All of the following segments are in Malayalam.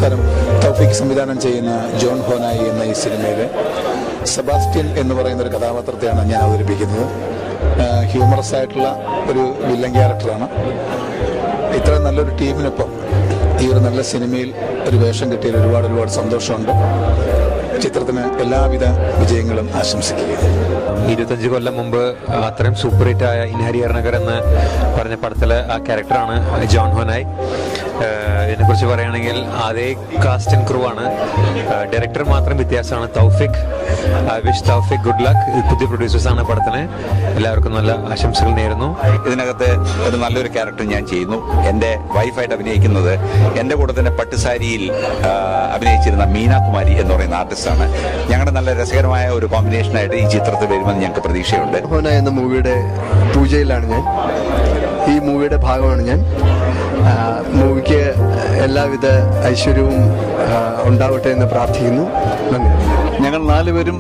നമസ്കാരം. തൗഫീഖ് സംവിധാനം ചെയ്യുന്ന ജോൺ ഹോനായി എന്ന ഈ സിനിമയിൽ സെബാസ്റ്റ്യൻ എന്ന് പറയുന്ന ഒരു കഥാപാത്രത്തെയാണ് ഞാൻ അവതരിപ്പിക്കുന്നത്. ഹ്യൂമറസ് ആയിട്ടുള്ള ഒരു വില്ലൻ ക്യാരക്ടറാണ്. ഇത്ര നല്ലൊരു ടീമിനൊപ്പം ഈ ഒരു നല്ല സിനിമയിൽ ഒരു വേഷം കിട്ടിയതിൽ ഒരുപാട് സന്തോഷമുണ്ട്. ചിത്രത്തിന് എല്ലാവിധ വിജയങ്ങളും ആശംസിക്കുകയാണ്. 25 കൊല്ലം മുമ്പ് അത്രയും സൂപ്പർ ഹിറ്റായ ഇൻ ഹരിഹർ നഗർ എന്ന് പറഞ്ഞ പടത്തിലെ ആ ക്യാരക്ടറാണ് ജോൺ ഹോനായി. ഇതിനെക്കുറിച്ച് പറയുകയാണെങ്കിൽ അതേ കാസ്റ്റ് ആൻഡ് ക്രൂ ആണ്. ഡയറക്ടർ മാത്രം വ്യത്യാസമാണ് Thoufeek. Wish Thoufeek good luck. പുതിയ പ്രൊഡ്യൂസേഴ്സാണ് പടത്തിന്. എല്ലാവർക്കും നല്ല ആശംസകൾ നേരുന്നു. ഇതിനകത്ത് ഒരു നല്ലൊരു ക്യാരക്ടർ ഞാൻ ചെയ്യുന്നു. എൻ്റെ വൈഫായിട്ട് അഭിനയിക്കുന്നത് എൻ്റെ കൂടെ തന്നെ പട്ടുസാരിയിൽ അഭിനയിച്ചിരുന്ന മീനാകുമാരി എന്ന് പറയുന്ന ആർട്ടിസ്റ്റാണ്. ഞങ്ങളുടെ നല്ല രസകരമായ ഒരു കോമ്പിനേഷനായിട്ട് ഈ ചിത്രത്തിൽ വരുമെന്ന് ഞങ്ങൾക്ക് പ്രതീക്ഷയുണ്ട്. ഹോന എന്ന മൂവിയുടെ പൂജയിലാണ് ഞാൻ. ഈ മൂവിയുടെ ഭാഗമാണ് ഞാൻ. മൂവിക്ക് എല്ലാവിധ ഐശ്വര്യവും ഉണ്ടാവട്ടെ എന്ന് പ്രാർത്ഥിക്കുന്നു. നന്ദി. ഞങ്ങൾ 4 പേരും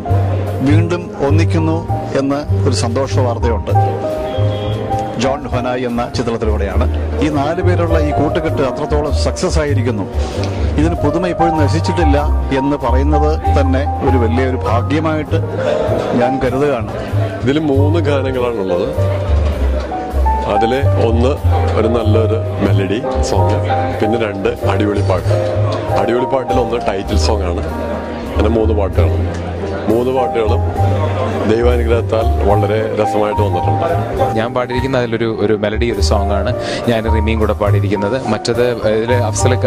വീണ്ടും ഒന്നിക്കുന്നു എന്ന ഒരു സന്തോഷ വാർത്തയുണ്ട്. ജോൺ ഹോനായി എന്ന ചിത്രത്തിലൂടെയാണ്. ഈ 4 പേരുള്ള ഈ കൂട്ടുകെട്ട് അത്രത്തോളം സക്സസ് ആയിരിക്കുന്നു. ഇതിന് പുതുമ ഇപ്പോഴും നശിച്ചിട്ടില്ല എന്ന് പറയുന്നത് തന്നെ ഒരു വലിയൊരു ഭാഗ്യമായിട്ട് ഞാൻ കരുതുകയാണ്. ഇതിൽ 3 ഗാനങ്ങളാണുള്ളത്. അതിൽ ഒന്ന് ഒരു നല്ലൊരു മെലഡി സോങ്, പിന്നെ 2 അടിപൊളി പാട്ട്. അടിപൊളി പാട്ടിൽ 1 ടൈറ്റിൽ സോങ് ആണ്. അങ്ങനെ 3 പാട്ടുകളും ദൈവാനുഗ്രഹത്താൽ വളരെ രസമായിട്ട് വന്നിട്ടുണ്ട്. ഞാൻ പാടിയിരിക്കുന്ന അതിലൊരു മെലഡി ഒരു സോങ് ആണ്. ഞാൻ റിമിയും കൂടെ പാടിയിരിക്കുന്നത്. മറ്റത് ഇതിൽ അഫ്സലക്ക,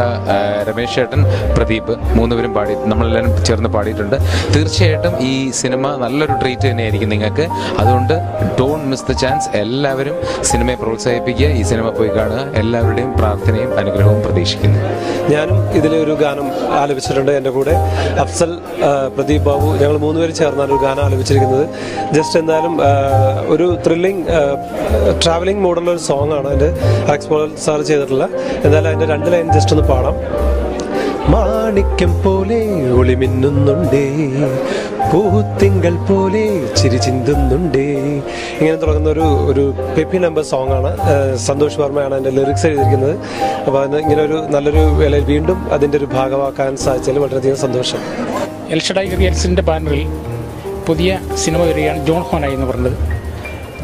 രമേശ് ചേട്ടൻ, പ്രദീപ് 3 പേരും നമ്മളെല്ലാവരും ചേർന്ന് പാടിയിട്ടുണ്ട്. തീർച്ചയായിട്ടും ഈ സിനിമ നല്ലൊരു ട്രീറ്റ് തന്നെയായിരിക്കും നിങ്ങൾക്ക്. അതുകൊണ്ട് ഡോണ്ട് മിസ് ദ ചാൻസ്. എല്ലാവരും സിനിമയെ പ്രോത്സാഹിപ്പിക്കുക. ഈ സിനിമ പോയി കാണുക. എല്ലാവരുടെയും പ്രാർത്ഥനയും അനുഗ്രഹവും പ്രതീക്ഷിക്കുന്നു. ഞാനും ഇതിലൊരു ഗാനം ആലപിച്ചിട്ടുണ്ട്. എൻ്റെ കൂടെ അഫ്സൽ, പ്രദീപ് ബാബു, ഞങ്ങൾ 3 പേര് ചേർന്നാണ് ഒരു ഗാനം ആലപിച്ചിരിക്കുന്നത്. ജസ്റ്റ് എന്തായാലും ഒരു ത്രില്ലിംഗ് ട്രാവലിംഗ് മോഡുള്ള ഒരു സോങ് ആണ് എൻ്റെ എക്സ്പോൾ സാർ ചെയ്തിട്ടുള്ള. എന്തായാലും അതിൻ്റെ 2 ലൈൻ ജസ്റ്റ് ഒന്ന് പാടാം. മാണിക്യം പോലെ ഒളിമിന്നുന്നുണ്ടേ, പൂത്തിങ്കൾ പോലെ ചിരി ചിന്തുന്നുണ്ടേ. ഇങ്ങനെ തുടങ്ങുന്ന ഒരു പെപ്പി നമ്പർ സോങ് ആണ്. സന്തോഷ് വർമ്മയാണ് അതിൻ്റെ ലിറിക്സ് എഴുതിയിരിക്കുന്നത്. അപ്പോൾ അതിന് ഇങ്ങനെ ഒരു നല്ലൊരു വേളയിൽ വീണ്ടും അതിൻ്റെ ഒരു ഭാഗമാക്കാൻ സാധിച്ചതിൽ വളരെയധികം സന്തോഷം. എൽഷഡായി ക്രിയേഷൻസിൻ്റെ ബാനറിൽ പുതിയ സിനിമ വരികയാണ് ജോൺ ഹോനായി എന്ന് പറഞ്ഞത്.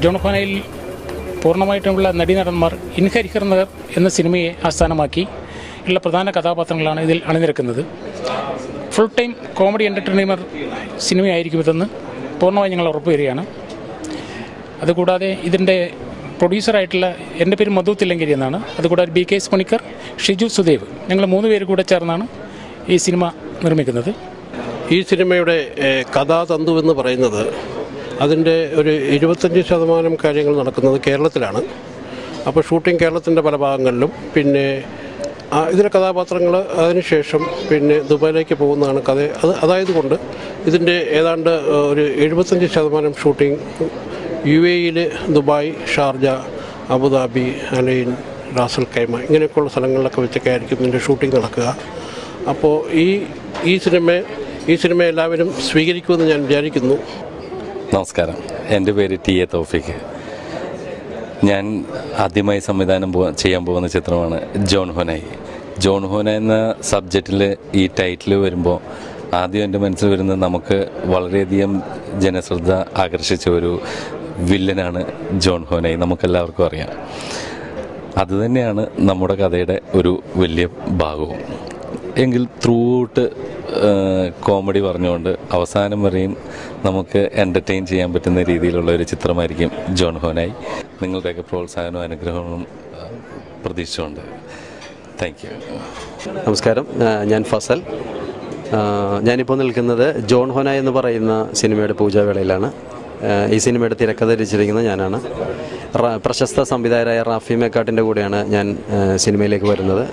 ജോൺ ഹോനായിൽ പൂർണ്ണമായിട്ടുമുള്ള നടീനടന്മാർ ഇൻ ഹരിഹർ നഗർ എന്ന സിനിമയെ ആസ്ഥാനമാക്കി ഉള്ള പ്രധാന കഥാപാത്രങ്ങളാണ് ഇതിൽ അണിനിരക്കുന്നത്. ഫുൾ ടൈം കോമഡി എൻ്റർടൈനർ സിനിമയായിരിക്കും ഇതെന്ന് പൂർണ്ണമായി ഞങ്ങൾ ഉറപ്പ് വരികയാണ്. അതുകൂടാതെ ഇതിൻ്റെ പ്രൊഡ്യൂസറായിട്ടുള്ള എൻ്റെ പേര് മധു തില്ലങ്കേരി എന്നാണ്. അതുകൂടാതെ BK പണിക്കർ, ഷിജു സുദേവ്, ഞങ്ങൾ 3 പേര് കൂടെ ചേർന്നാണ് ഈ സിനിമ നിർമ്മിക്കുന്നത്. ഈ സിനിമയുടെ കഥാതന്തു എന്ന് പറയുന്നത് അതിൻ്റെ ഒരു 25% കാര്യങ്ങൾ നടക്കുന്നത് കേരളത്തിലാണ്. അപ്പോൾ ഷൂട്ടിംഗ് കേരളത്തിൻ്റെ പല ഭാഗങ്ങളിലും, പിന്നെ ഇതിലെ കഥാപാത്രങ്ങൾ അതിനുശേഷം പിന്നെ ദുബായിലേക്ക് പോകുന്നതാണ് കഥ. അതായതുകൊണ്ട് ഇതിൻ്റെ ഏതാണ്ട് ഒരു 75% ഷൂട്ടിംഗ് UAE-യിൽ Dubai, Sharjah, Abu Dhabi, Al Ain, Ras al Khaimah ഇങ്ങനെയൊക്കെയുള്ള സ്ഥലങ്ങളിലൊക്കെ വെച്ചൊക്കെ ആയിരിക്കും ഇതിൻ്റെ ഷൂട്ടിംഗ് നടക്കുക. അപ്പോൾ ഈ സിനിമ എല്ലാവരും സ്വീകരിക്കുമെന്ന് ഞാൻ വിചാരിക്കുന്നു. നമസ്കാരം, എൻ്റെ പേര് TA തൗഫീഖ്. ഞാൻ ആദ്യമായി സംവിധാനം ചെയ്യാൻ പോകുന്ന ചിത്രമാണ് ജോൺ ഹോനായി. ജോൺ ഹോനായി എന്ന സബ്ജക്റ്റിൽ ഈ ടൈറ്റിൽ വരുമ്പോൾ ആദ്യം എൻ്റെ മനസ്സിൽ വരുന്നത് നമുക്ക് വളരെയധികം ജനശ്രദ്ധ ആകർഷിച്ച ഒരു വില്ലനാണ് ജോൺ ഹോനായി. നമുക്കെല്ലാവർക്കും അറിയാം. അതുതന്നെയാണ് നമ്മുടെ കഥയുടെ ഒരു വലിയ ഭാഗവും. എങ്കിൽ ത്രൂ ഔട്ട് കോമഡി പറഞ്ഞുകൊണ്ട് അവസാനം വരെയും നമുക്ക് എൻ്റർടൈൻ ചെയ്യാൻ പറ്റുന്ന രീതിയിലുള്ള ഒരു ചിത്രമായിരിക്കും ജോൺ ഹോനായി. നിങ്ങളുടെയൊക്കെ പ്രോത്സാഹനവും അനുഗ്രഹവും പ്രതീക്ഷിച്ചുകൊണ്ട് താങ്ക് യു. നമസ്കാരം, ഞാൻ ഫസൽ. ഞാനിപ്പോൾ നിൽക്കുന്നത് ജോൺ ഹോനായി എന്ന് പറയുന്ന സിനിമയുടെ പൂജാവേളയിലാണ്. ഈ സിനിമയുടെ തിരക്കഥ രചിച്ചിരിക്കുന്നത് ഞാനാണ്. പ്രശസ്ത സംവിധായകരായ റാഫി മേക്കാട്ടിൻ്റെ കൂടെയാണ് ഞാൻ സിനിമയിലേക്ക് വരുന്നത്.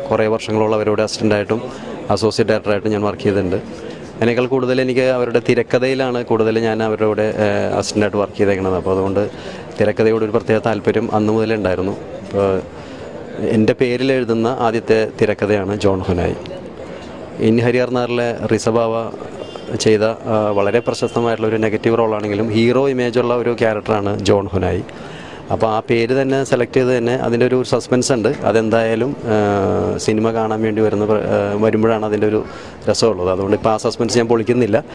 കുറേ വർഷങ്ങളോളം അവരുടെ അസിസ്റ്റൻ്റായിട്ടും അസോസിയേറ്റ് ഡയറക്ടറായിട്ടും ഞാൻ വർക്ക് ചെയ്തിട്ടുണ്ട്. അതിനേക്കാൾ കൂടുതൽ എനിക്ക് അവരുടെ തിരക്കഥയിലാണ് കൂടുതൽ ഞാൻ അവരുടെ അസിസ്റ്റൻ്റായിട്ട് വർക്ക് ചെയ്തേക്കുന്നത്. അപ്പോൾ അതുകൊണ്ട് തിരക്കഥയോട് ഒരു പ്രത്യേക താല്പര്യം അന്ന് മുതലേ ഉണ്ടായിരുന്നു. അപ്പോൾ എൻ്റെ പേരിൽ എഴുതുന്ന ആദ്യത്തെ തിരക്കഥയാണ് ജോൺ ഹോനായി. ഇൻ ഹരിഹർ നഗറിലെ റിസബാവ ചെയ്ത വളരെ പ്രശസ്തമായിട്ടുള്ള ഒരു നെഗറ്റീവ് റോളാണെങ്കിലും ഹീറോ ഇമേജുള്ള ഒരു ക്യാരക്ടറാണ് ജോൺ ഹോനായി. അപ്പോൾ ആ പേര് തന്നെ സെലക്ട് ചെയ്ത് തന്നെ അതിൻ്റെ ഒരു സസ്പെൻസ് ഉണ്ട്. അതെന്തായാലും സിനിമ കാണാൻ വേണ്ടി വരുമ്പോഴാണ് അതിൻ്റെ ഒരു രസമുള്ളത്. അതുകൊണ്ട് ഇപ്പോൾ ആ സസ്പെൻസ് ഞാൻ പൊളിക്കുന്നില്ല.